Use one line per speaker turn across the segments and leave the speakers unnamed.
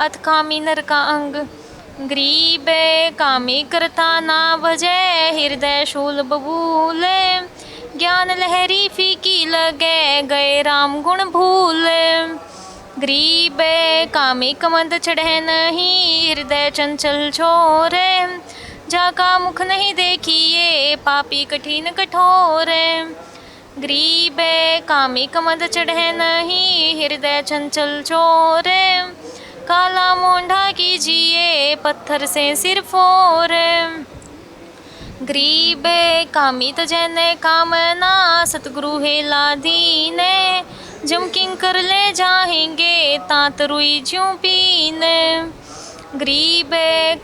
अथ कामी नर का अंग। गरीब कामी करता ना भजे, हृदय शूल बबूले। ज्ञान लहरी फीकी लगे, गए राम गुण भूल। गरीब कामी कमंद चढ़े नहीं, हृदय चंचल छोरे। जाका मुख नहीं देखिए, पापी कठिन कठोर। गरीब कामी कमंद चढ़े नहीं, हृदय चंचल छोरे। काला मोंढा कीजिए, पत्थर से सिर फोर। गरीब कामी तजन कामना, सतगुरु हेला दीने। जम किंकर ले जाएंगे, तात रुई ज्यों पीन। गरीब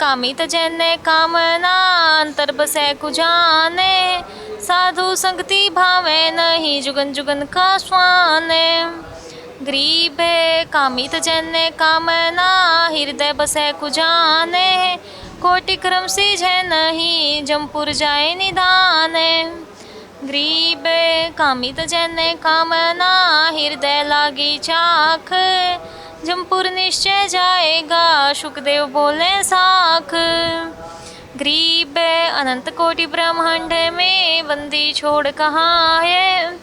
कामी तजन कामना, अंतर बसे कुजाने। साधु संगति भावे नहीं, जुगन जुगन का स्वान। गरीब कामी तजन कामना, हृदय बसे कुजाने। कोटि क्रम सीझे नहीं, जमपुर जाए निदान। गरीब कामी तजन कामना, हृदय लागी चाख। जमपुर निश्चय जाएगा, शुकदेव बोले साख। गरीब अनंत कोटि ब्रह्मांड में, बंदी छोड़ कहाँ है।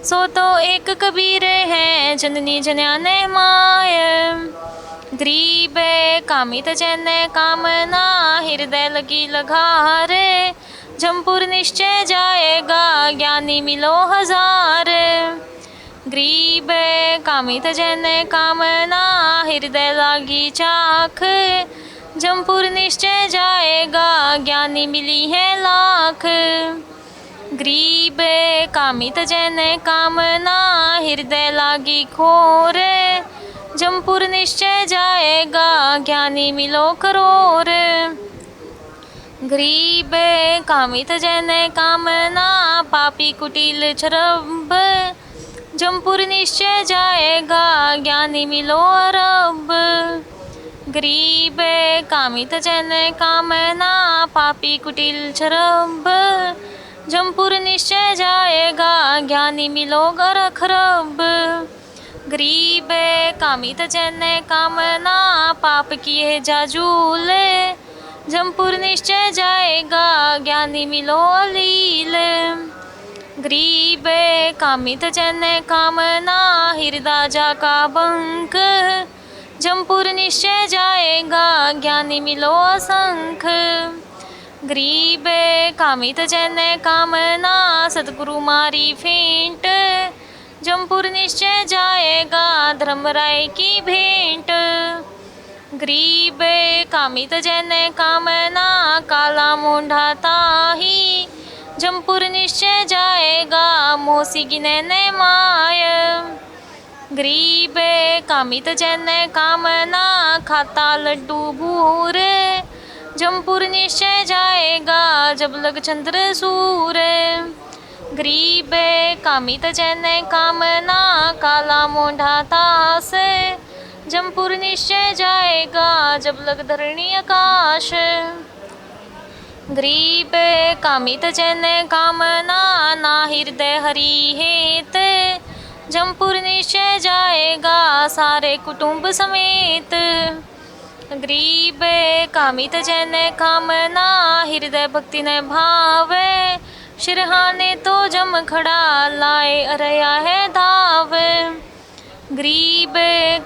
सो तो एक कबीर है, जननी जन्याने माय। गरीब कामी तजन कामना, हृदय लगी लगार। जमपुर निश्चय जाएगा, ज्ञानी मिलो हजार। गरीब कामी तजन कामना, हृदय लागी चाख। जमपुर निश्चय जाएगा, ज्ञानी मिली है लाख। गरीब कामी तजन कामना, हृदय लागी खोर। जमपुर निश्चय जाएगा, ज्ञानी मिलो करोर। गरीब कामी तजन कामना, पापी कुटिल छरब। जमपुर निश्चय जाएगा, ज्ञानी मिलो अरब। गरीब कामी तजन कामना, पापी कुटिल छरब। जमपुर निश्चय जाएगा, ज्ञानी मिलो गरखरब। गरीब कामी तजन कामना, पाप किए जाजूल। जमपुर निश्चय जाएगा, ज्ञानी मिलो अलील। गरीब कामी तजन कामना, हृदय जाका बंक। जमपुर निश्चय जाएगा, ज्ञानी मिलो असंख। गरीब कामी तजन कामना, सतगुरु मारी फेंट। जमपुर निश्चय जाएगा, धर्मराय की भेंट। गरीब कामी तजन कामना, काला मोंढा ताही। जमपुर निश्चय जाएगा, मोसी गिने माय। गरीब कामी तजन कामना, खाता लड्डू भूर। जमपुर निश्चय जाएगा, जब लग चंद्र सूर। गरीब कामी तजन कामना, काला मोंढा तास। जमपुर निश्चय जाएगा, जब लग धरणी आकाश। गरीब कामी तजन कामना, ना हृदय हरि हेत। जमपुर निश्चय जाएगा, सारे कुटुंब समेत। गरीब कामी तजन कामना, हृदय भक्ति न भावे। शिरहाने तो जम खड़ा, लाए अरया है धाव। गरीब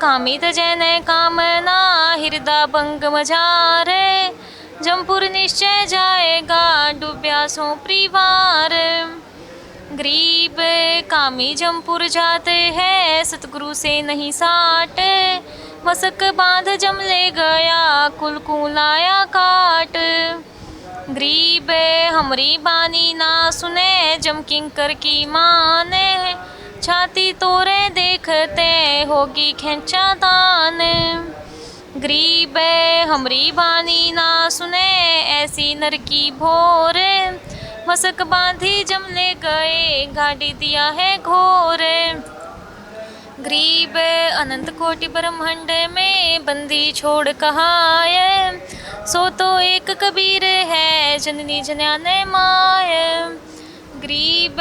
कामी तजन कामना, हृदय भंग मझार। जमपुर निश्चय जाएगा, डूब्या सो परिवार। गरीब कामी जमपुर जाते हैं, सतगुरु से नहीं साट। मसक बांध जम ले गया, कुल को लाया काट। गरीब हमरी बानी ना सुने, जम किंकर की माने। छाती तोरे देखते, होगी खेचा दान। गरीब हमरी बानी ना सुने, ऐसी नर की भोर। मसक बांधी जम ले गए, गाड़ी दिया है घोर। गरीब अनंत कोटि ब्रह्मांड में, बंदी छोड़ कहाए। सो तो एक कबीर है, जननी जन्याने माय। गरीब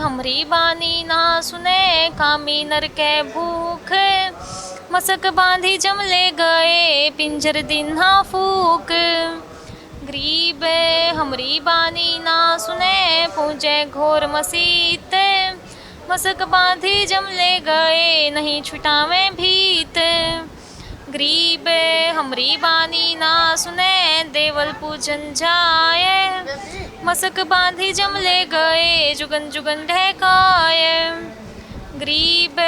हमरी बानी ना सुने, कामी नर के भूख। मसक बांधी जम ले गए, पिंजर दिन्हा फूक। गरीब हमरी बानी ना सुने पूजे घोर मसीत। मसक बांधी जम ले गए नहीं छुटावे भीत। गरीब हमरी बानी ना सुने देवल पूजन जाए। मसक बांधी जम ले गए जुगन जुगन ढहकाए। गरीब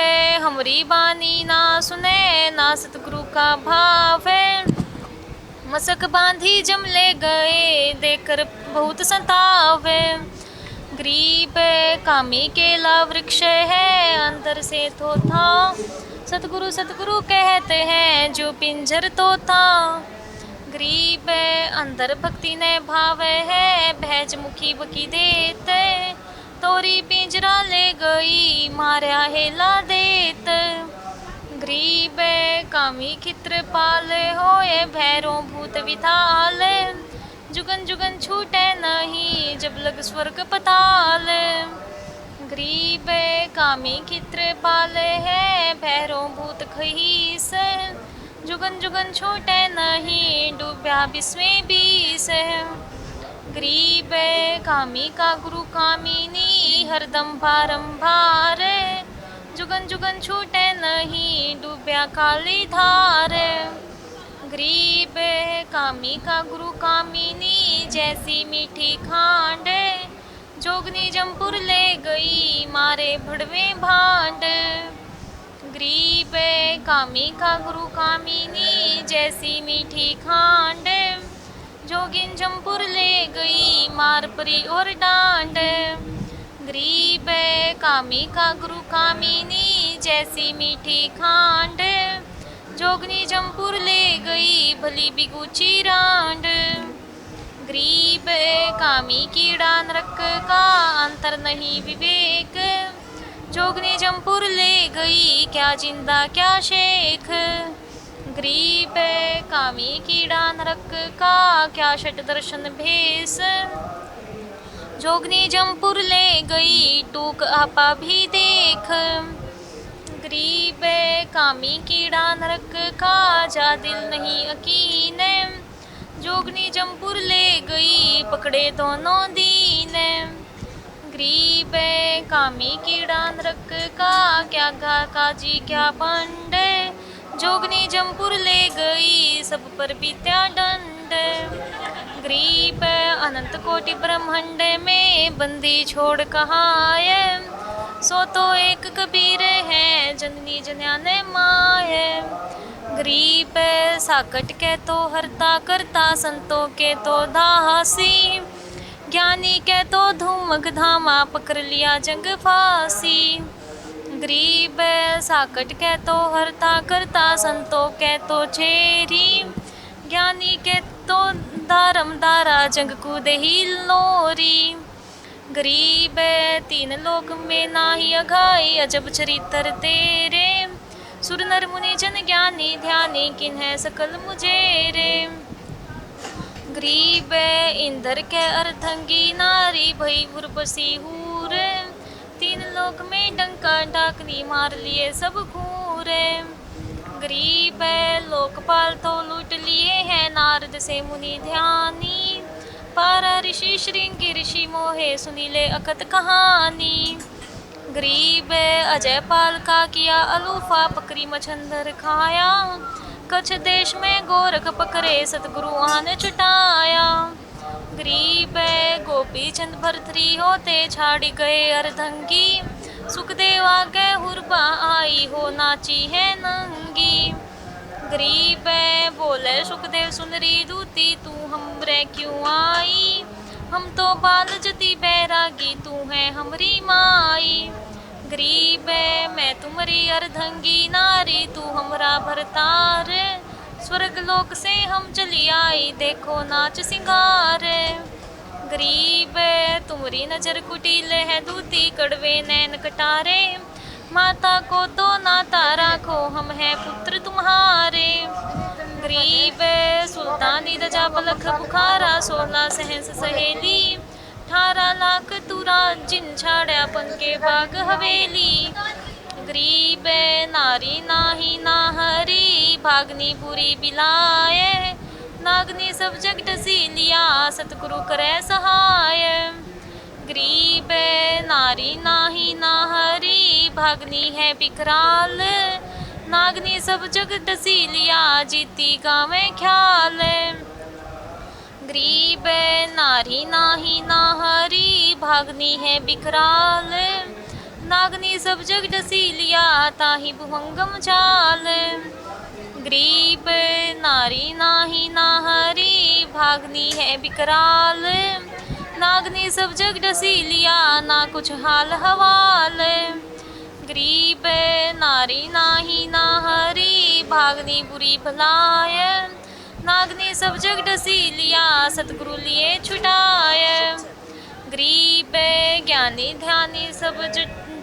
हमरी बानी ना सुने ना सतगुरु का भाव। मसक बांधी जम ले गए देकर बहुत संतावे। गरीब कामी केला वृक्ष है अंदर से थोथा। सतगुरु सतगुरु कहते हैं जो पिंजर तोता। गरीब अंदर भक्ति ने भाव है भैज मुखी बकी देते। तोरी पिंजरा ले गई मार्या हेला देत। गरीब कामी खित्र पाल होए भैरों भूत विथाल। जुगन जुगन छूटे नहीं जब लग स्वर्ग पताल। गरीब कामी खित्र पाल है भैरों भूत खहीस। जुगन जुगन छूटे नहीं डूब्या बिस्वें बीस। गरीब कामी का गुरु कामिनी हरदम बारंबार। जुगन जुगन छूटे नहीं डूब्या काली धार। गरीब कामी का गुरु कामिनी जैसी मीठी खांड। जोगनी जमपुर ले गई मारे भड़वे भांड। गरीब कामी का गुरु कामिनी जैसी मीठी खांड। जोगिन जमपुर ले गई मार परी और डांड। गरीब कामी का गुरु कामिनी जैसी मीठी खांड। जोगनी जमपुर ले गई भली बिगुची रांड। गरीब कामी कीड़ा नरक का अंतर नहीं विवेक। जोगनी जमपुर ले गई क्या जिंदा क्या शेख। गरीब कामी कीड़ा नरक का क्या षट दर्शन भेष। जोगनी जमपुर ले गई टूक आपा भी देख। गरीब कामी कीड़ा नरक का जा दिल नहीं अकीन। जोगनी जमपुर ले गई पकड़े दोनों दीन। गरीब कामी कीड़ा नरक का क्या गा काजी क्या पंड। जोगनी जमपुर ले गई सब पर बीत्या दंड। गरीब अनंत कोटि ब्रह्मांड में बंदी छोड़ कहाय। सो तो एक कबीर है जननी जन्याने माय। गरीब साकट के तो हरता करता संतों के तो दासी। ज्ञानी के तो धूमक धामा पकड़ लिया जंग फांसी। गरीब साकट के तो हरता करता संतों के तो चेरी। ज्ञानी के तो दारम दारा जंग कूदे ही लोरी। गरीब तीन लोक में नाही अघाई अजब चरित्र तेरे। सुर नर मुनि जन ज्ञानी ध्यानी किन्ह सकल मुझेरे। गरीब इंद्र के अर्धंगी नारी भई उर्वशी हूर। तीन लोक में डंका डाकनी मार लिए सब घूर। गरीब लोकपाल तो लूट लिए हैं नारद से मुनि ध्यानी। पारा ऋषि श्रृंगी ऋषि मोहे सुनीले अकत कहानी। गरीब अजय पाल का किया अलूफा पकड़ी मछंदर खाया। कच्छ देश में गोरख पकड़े सतगुरु आन चुटाया। गरीब गोपी चंद भरथरी होते छाड़ गए अर्धंगी। सुखदेव आगे हुरबा आई हो नाची है नंगी। गरीब बोले सुखदेव सुनरी दूती तू हमरे क्यों आई। हम तो बाल जती बैरागी तू है हमरी माई। गरीब मैं तुम्हारी अर्धंगी नारी तू हमरा भरतार। स्वर्ग लोक से हम चली आई देखो नाच सिंगार। गरीब तुम्हारी नजर कुटिल है दूती कड़वे नैन कटारे। माता को तो नाता राखो हम हैं पुत्र तुम्हारे। गरीब सुल्तानी रजा बलख बुखारा 16 सहस सहेली। 18 लाख तुरा जिन छाड़ा पंके बाग हवेली। गरीब नारी नाही ना हरी भागनी बुरी बिलाए, नागनी सब जग डसी लिया, सतगुरु करे सहाय। गरीब नारी नाही नाहरी, भागनी है बिकराल, नागनी सब जग डसी लिया, जीती गावे ख्याल। गरीब नारी नाही नाहरी, भागनी है बिकराल, नागनी सब जग डसी लिया, ताही भुवंगम चाल। गरीब नारी नाही नाहरी, भागनी है बिकराल, नागनी सब जग डसी लिया, ना कुछ हाल हवाल। गरीब नारी नाही नाहरी, भागनी बुरी भलाय, नागनी सब जग डसी लिया, सतगुरु लिए छुटाय। गरीब ज्ञानी ध्यानी सब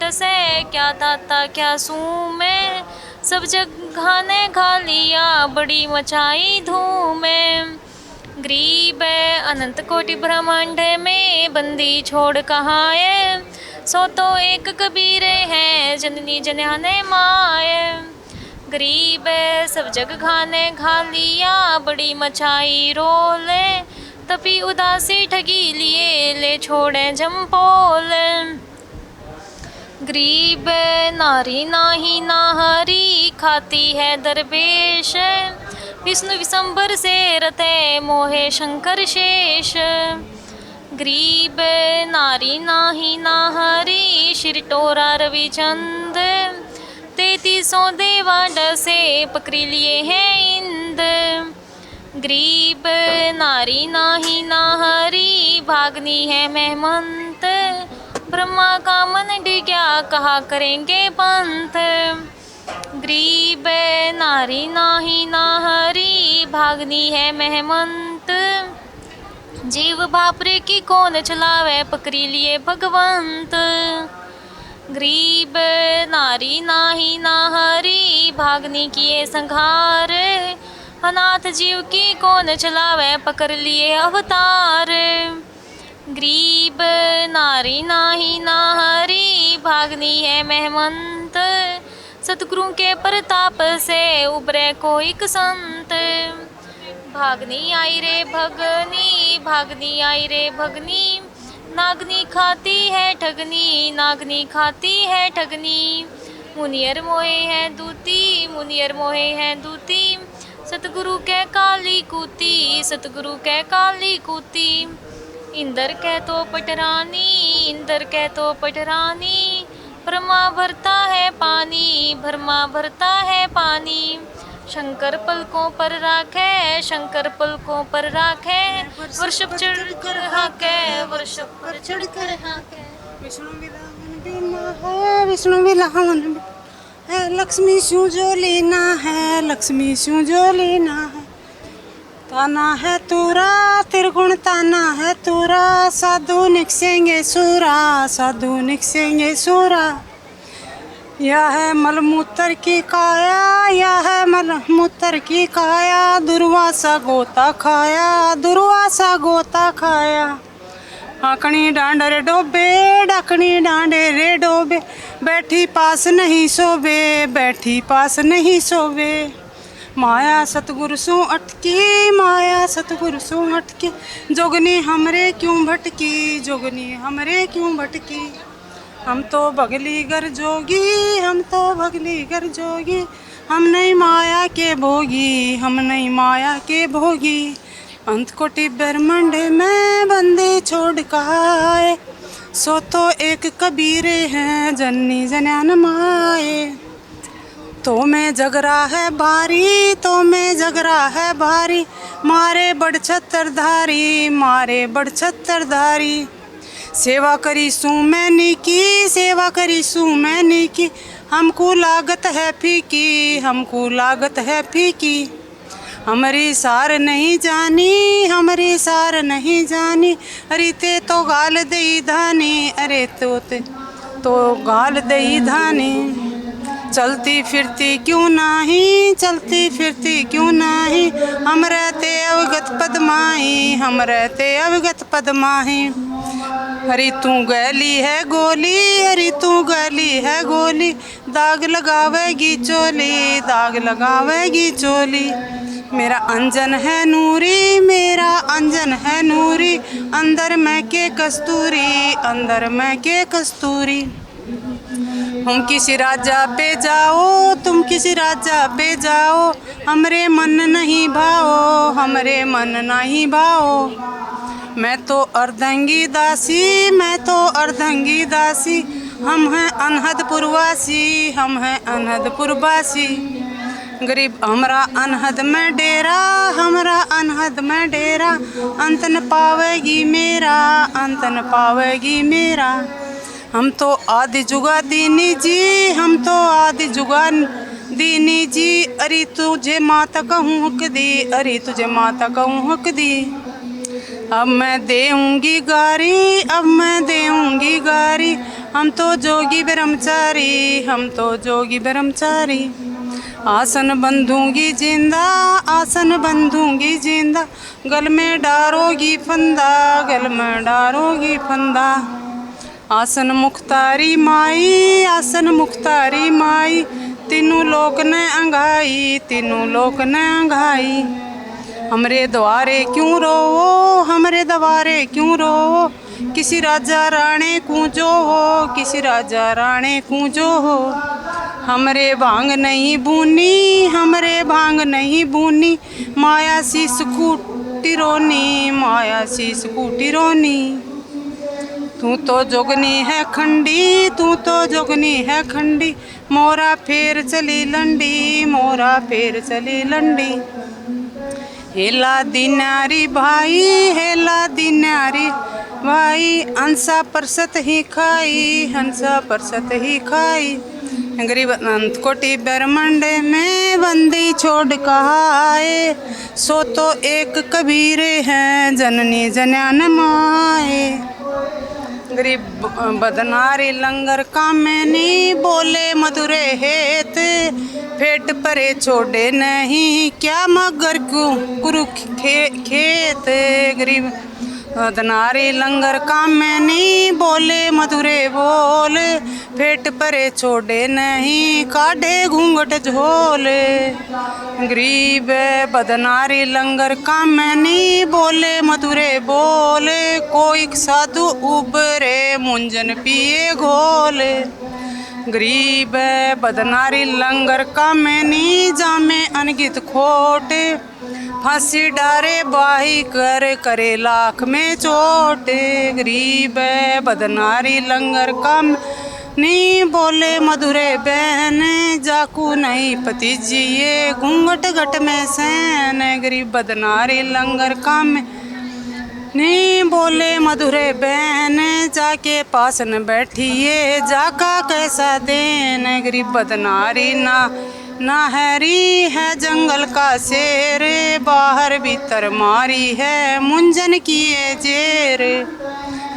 डसे, क्या दाता क्या सूमे, सब जग घाने घा लिया, बड़ी मचाई धूमे। गरीब अनंत कोटि ब्रह्मांड में, बंदी छोड़ कहाए, सो तो एक कबीर है, जननी जन्याने माय। गरीब सब जग घाने घा लिया, बड़ी मचाई रोले, तपी उदासी ठगी लिए, ले छोड़े जमपोल। गरीब नारी नाही नाहरी, खाती है दरवेश, विष्णु विशंबर से रते, मोहे शंकर शेष। गरीब नारी नाही नाहरी, शिरटोरा रविचंद, 3300 देवा डसे, पकड़ी लिए हैं इंद। गरीब नारी नाही नाहरी, भागनी है महमंत, ब्रह्मा का मन डिग्या, कहा करेंगे पंथ। गरीब नारी नाही नाहरी, भागनी है महमंत, जीव बापरे की कौन चलावे, पकड़ी लिए भगवंत। गरीब नारी नाही नाहरी, भागनी किए संघार, अनाथ जीव की कौन चलावे, पकड़ लिए अवतार। गरीब नारी नाही नाहरी, भागनी है महमंत, सतगुरु के प्रताप से उबरे कोई संत। भागनी आई रे भगनी, भागनी आई रे भगनी, नागनी खाती है ठगनी, नागनी खाती है ठगनी। मुनियर मोहे हैं दूती, मुनियर मोहे हैं दूती, सतगुरु के काली कूती, सतगुरु के काली कूती। इंदर कह तो पटरानी, इंदर कह तो पटरानी, ब्रह्मा भरता है पानी, ब्रह्मा भरता है पानी। शंकर पलकों पर राखे, शंकर पलकों पर राखे, वर्षभ चढ़ कर हाके, वर्षभ पर चढ़ कर हाके।
विष्णु विलावन बीना है, विष्णु विलावन है, लक्ष्मी स्यों जो लेना है, लक्ष्मी स्यों जो लेना है। ताना है तोरा त्रिगुण, ताना है तोरा, साधु निकसेंगे सूरा, साधु निकसेंगे सूरा। यह है मलमूत्र की काया, यह है मलमूत्र की काया, दुर्वासा गोता खाया, दुर्वासा गोता खाया। आकनी डांड रे डोबे, डाकनी डांडे रे डोबे, बैठी पास नहीं सोवे, बैठी पास नहीं सोवे। माया सतगुरु सो अटकी, माया सतगुरु सो अटकी, जोगनी हमरे क्यों भटकी, जोगनी हमरे क्यों भटकी। हम तो भगली घर जोगी, हम तो भगली घर जोगी, हम नहीं माया के भोगी, हम नहीं माया के भोगी। अंत कोटि ब्रह्मांड में बंदी छोड़ कहाए, सो तो एक कबीरे हैं, जननी जन्यान माए। तो मैं जगरा है बारी, तो मैं जगरा है बारी, मारे बड़ छत्रधारी, मारे बड़ छत्रधारी। सेवा करी सू मैंने की, सेवा करी सू मैंने की, हमको लागत है फीकी, हमको लागत है फीकी। हमारी सार नहीं जानी, हमारी सार नहीं जानी, अरे ते तो गाल दई धानी, अरे तो गाल दई धानी। चलती फिरती क्यों नहीं, चलती फिरती क्यों नहीं, हम रहते अवगत पदमाही, हम रहते अवगत पदमाही। हरी तू गली है गोली, हरी तू गली है गोली, दाग लगावेगी चोली, दाग लगावेगी चोली। मेरा अंजन है नूरी, मेरा अंजन है नूरी, अंदर मैं के कस्तूरी, अंदर मैं के कस्तूरी। हम किसी राजा पे जाओ, तुम किसी राजा पे जाओ, हमरे मन नहीं भाओ, हमरे मन नहीं भाओ। मैं तो अर्धंगी दासी, मैं तो अर्धंगी दासी, हम हैं अनहदपुरवासी, हम हैं अनहदपुरवासी। गरीब हमरा अनहद में डेरा, हमरा अनहद में डेरा, अंत न पावेगी मेरा, अंत न पावेगी मेरा। हम तो आदि जुगा दीनी जी, हम तो आदि जुगा दीनी जी, अरे तुझे माता कहूँ हक दी, अरे तुझे माता कहूँ हक दी। अब मैं देऊँगी गारी, अब मैं देऊँगी गारी, हम तो जोगी ब्रह्मचारी, हम तो जोगी ब्रह्मचारी। आसन बंधूंगी जिंदा, आसन बंधूंगी जिंदा, गल में डारोगी फंदा, गल में डारोगी फंदा। आसन मुख्तारी माई, आसन मुख्तारी माई, तीनों लोक ने अंघाई, तीनों लोक ने अंघाई। हमरे द्वारे क्यों रोवो, हमरे द्वारे क्यों रोवो, किसी राजा राणे कूंजो हो, किसी राजा राणे कूंजो हो। हमरे भांग नहीं बूनी, हमरे भांग नहीं बूनी, माया सी स्कूटी रोनी, माया सी स्कूटी रोनी। तू तो जोगनी है खंडी, तू तो जोगनी है खंडी, मोरा फेर चली लंडी, मोरा फेर चली लंडी। हेला दिनारी भाई, हेला दिनारी भाई, हंसा परसत ही खाई, हंसा परसत ही खाई। गरीब अनंत कोटि ब्रह्मांड में बंदी छोड़ कहाए, सो तो एक कबीर है जननी जन्यान माए। गरीब बदनारी लंगर कामनी, बोले मधुरे हेत, फेट परे छोड़े नहीं, क्या मगर कुरु खेत। गरीब बदनारी लंगर कामनी, बोले मधुरे बोल, फेट परे छोड़े नहीं, काढ़े घूंघट झोल। गरीब बदनारी लंगर कामनी, बोले मधुरे बोल, कोई साधु उबरे मुंजन पिए घोल। गरीब बदनारी लंगर कामनी, जामे अनगित खोट, फांसी डारे बाही कर करे लाख में चोट। गरीब बदनारी लंगर काम नी, बोले मधुरे बहन, जाकू नहीं पति जिए, घूंघट घट में सैन। गरीब बदनारी लंगर काम नी, बोले मधुरे बहन, जाके पास न बैठिए, जाका कैसा देन। गरीब बदनारी ना हैरी है जंगल का शेर, बाहर भीतर मारी है मुंजन किए जेर।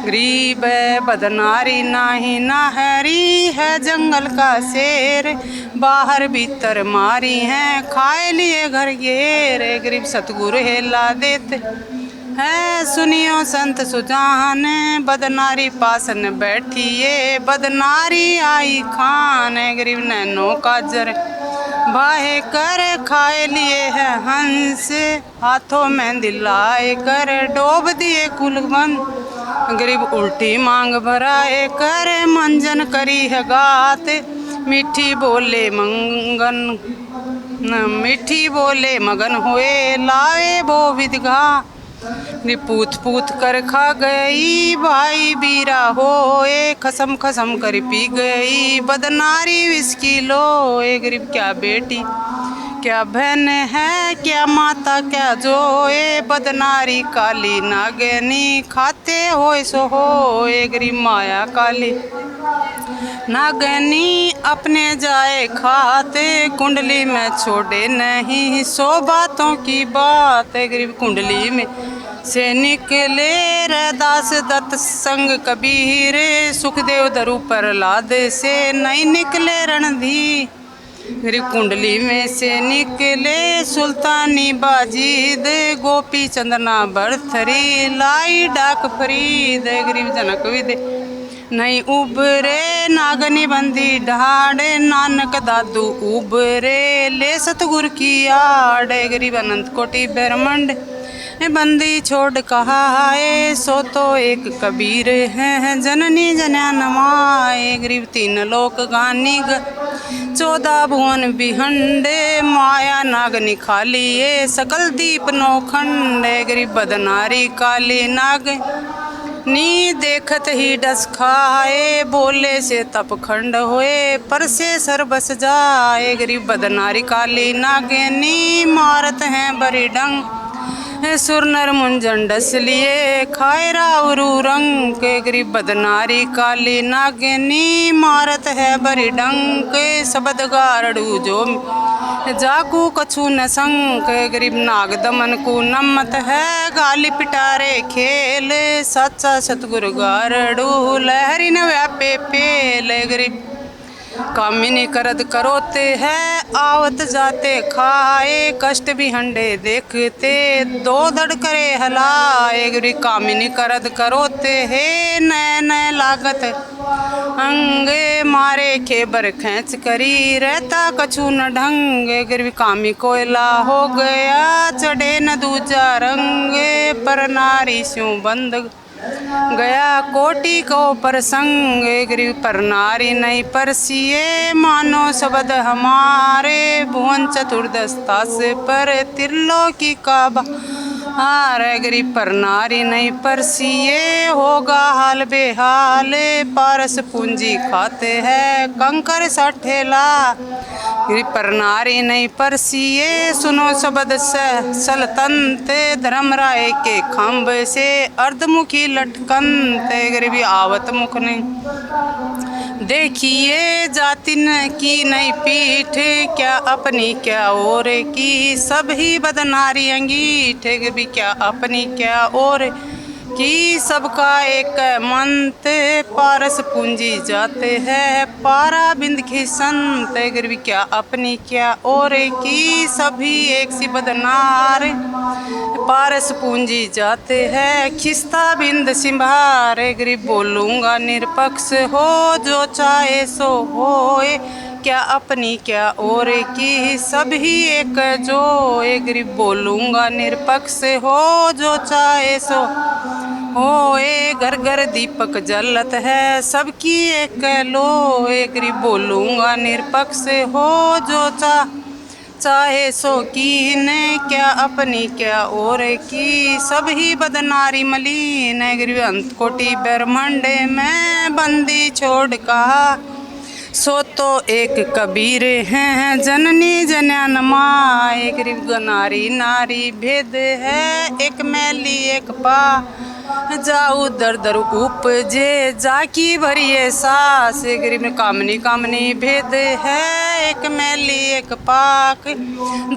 गरीब बदनारी नाही ना हैरी है जंगल का शेर, बाहर भीतर मारी है खाए लिए घर घेर। गरीब सतगुरु हेला देते है सुनियो संत सुजान, बदनारी पासन बैठिए, बदनारी आई खान। गरीब नैनो काजर बाहे कर खाए लिए है हंस, हाथों में दिलाए कर डोब दिए कुलबन। गरीब उल्टी मांग भराए कर मंजन करी है गात, मीठी बोले मंगन मीठी बोले मगन हुए लाए वो विधगा। पूत पूत कर खा गई भाई बीरा होए, खसम खसम कर पी गई बदनारी विस्की लोए। गरीब क्या बेटी क्या बहन है, क्या माता क्या जोए, बदनारी काली नागनी खाते होए सो होए। गरीब माया काली नागनी अपने जाए खाते, कुंडली में छोड़े नहीं सो बातों की बात। गरीब कुंडली में से निकले रैदास दत्त संग कबीर, सुखदेव दरु प्रहलाद से नहीं निकले रणधीर। गरीब कुंडली में से निकले सुल्तानी बाजीद, गोपी चंदना भरथरी लाई डाक फरीद। गरीब जनक विदे नहीं उबरे नागनी बंदी ढाड़े नानक दादू उबरे ले सतगुर की आड़े गरीब अनंत कोटि ब्रह्मंड बंदी छोड़ कहाए सो तो एक कबीर है जननी जन्या नमाए गरीब तीन लोक गानी 14 भुवन बिहंडे माया नागनी खाली ये सकल दीप नौखंडे गरीब बदनारी काली नाग नी देखत ही डस खाए बोले से तप खंड होए पर से सर बस जाए गरीब बदनारी काली नागनी मारत हैं बरी डंग सुर नर मुंजन डस लिए खाए रावरू रंग के गरीब बदनारी काली नागनी मारत है बरी डंक शबद गारड़ू जो जाकू कछु न संक गरीब नाग दमन को नमत है गाली पिटारे खेल सच्चा सतगुरु गारड़ू लहरी न व्यापे पेल गरीब कामिनी करद करोते हैं आवत जाते खाए कष्ट भी हंडे देखते दो धड़ करे हलाए गरी कामिनी करद करोते हैं नए नए लागत अंगे मारे खेबर खींच करी रहता कछु न ढंगे गिरवी कामी कोयला हो गया चढ़े न दूजा रंगे पर नारी स्यों बंद गया कोटि को प्रसंग गरीब पर नारी नहीं परसिए मानो शब्द हमारे भुवन चतुर्दशता से पर त्रिलोकी का हार गरीब पर नारी नहीं परसिए होगा हाल बेहाल पारस पूंजी खाते हैं कंकर सठेला गरीब पर नारी नहीं परसिए सुनो शब्द सलतंत धर्मराय के खम्भ से अर्धमुखी लटकंत गरीबी आवत मुख नहीं देखिए जातिन की नई पीठ क्या अपनी क्या और की सभी बदनारी अंगीठ भी क्या अपनी क्या और की सबका एक मंत पारस पूंजी जाते हैं पारा बिंद की संत गिरवी क्या अपनी क्या और की सभी एक सी बदनार पारस पूंजी जाते हैं खिस्ता बिंद सिंभारे गरीब बोलूँगा निरपक्ष हो जो चाहे सो होए क्या अपनी क्या और की सभी एक जो एक गरीब बोलूँगा निरपक्ष हो जो चाहे सो होए घर घर दीपक जलत है सबकी एक लो एक गरीब बोलूँगा निरपक्ष हो जो चाहे सो की ने क्या अपनी क्या और की सभी बदनारी मलीन गरीब अंत कोटि ब्रह्मांड में बंदी छोड़ कहा सो तो एक कबीर हैं जननी जन्यान माए गरीब नारी नारी भेद है एक मैली एक पा जाऊ दर दर उपजे जाकी भरिए सास गरीब कामनी कामनी भेद है एक मैली एक पाक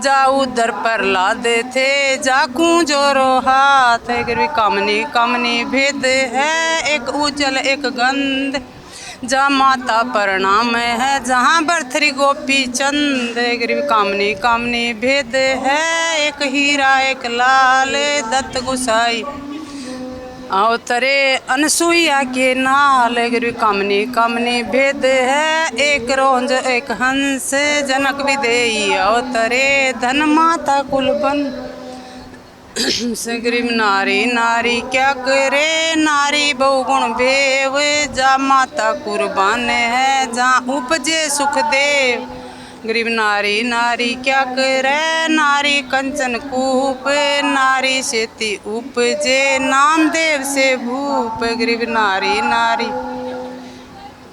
जाऊ दर पर लादे थे जाकू जोरो हाथ गरीब कामनी कामनी भेद है एक उजल एक गंध जा माता प्रणाम है जहाँ बर्थरी गोपी चंद गरीब कामनी कामनी भेद है एक हीरा एक लाल दत्त गुसाई अवतरे अनसुईया के नाल गरीब कामनी कामनी भेद है एक रोंज एक हंस जनक विदेई अवतरे धन माता कुलबन से गरीब नारी नारी क्या करे नारी बहुगुण भेव जा माता कुर्बान है जहाँ उपजे सुख देव गरीब नारी नारी क्या करे नारी कंचन कूप नारी सेती उपजे नामदेव से भूप गरीब नारी नारी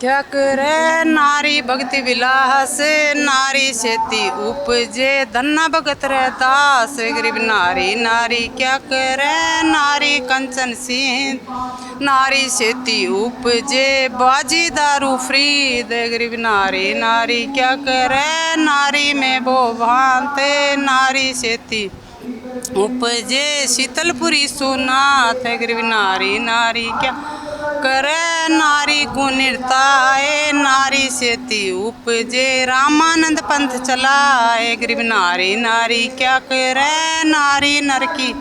क्या करे नारी भक्ति विलास नारी सेती उपजे धन्ना भगत दास गरीब नारी नारी क्या करे नारी कंचन सिंह नारी सेती उपजे बाजी दारू फ्रीद गरीब नारी नारी क्या करे नारी में वो भांते नारी सेती उपजे शीतलपुरी सुनाथ गरीब नारी नारी क्या करे नारी गुणिरताए नारी सेती उपजे रामानंद पंथ चलाए गरीब नारी नारी क्या करे नारी नर की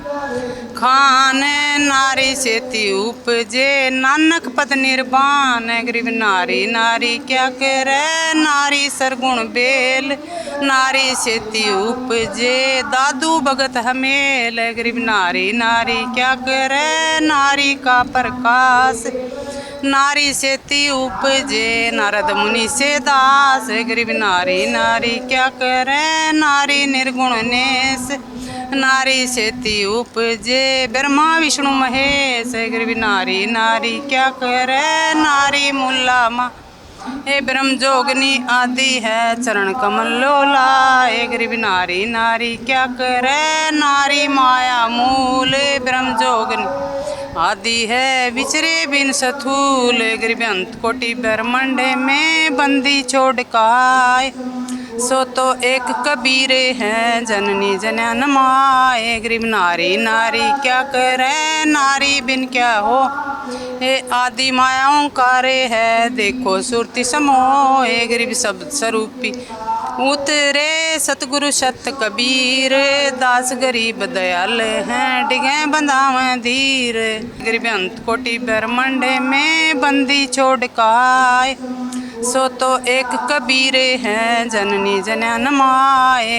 खान नारी सेती उपजे नानक पद निर्वाण गरीब नारी नारी क्या करे नारी सरगुण बेल नारी सेती उपजे दादू भगत हमेल गरीब नारी नारी क्या करे नारी का प्रकाश नारी सेती उपजे नारद मुनि से दास गरीब नारी नारी क्या करे नारी निर्गुण नेस नारी सेती उपजे ब्रह्मा विष्णु महेश गरीब नारी नारी क्या करे नारी मुल्ला माँ हे ब्रह्म जोगनी आदि है चरण कमल लोला हे गरीब नारी नारी क्या करे नारी माया मूल ब्रह्म जोगनी आदि है विचरे बिन सथूल गरीब अंत कोटि ब्रह्मंड में बंदी छोड़ काय सो तो एक कबीरे हैं जननी जनन माए गरीब नारी नारी क्या करे नारी बिन क्या हो हे आदि मायाओं कारे है देखो सुरति समोह हे गरीब शब्द स्वरूपी उतरे सतगुरु सत कबीर दास गरीब दयाल हैं डिगे बंधावें धीर गरीब अंत कोटि ब्रह्मंड में बंदी छोड़ काय सो तो एक कबीरे हैं जननी जनन माए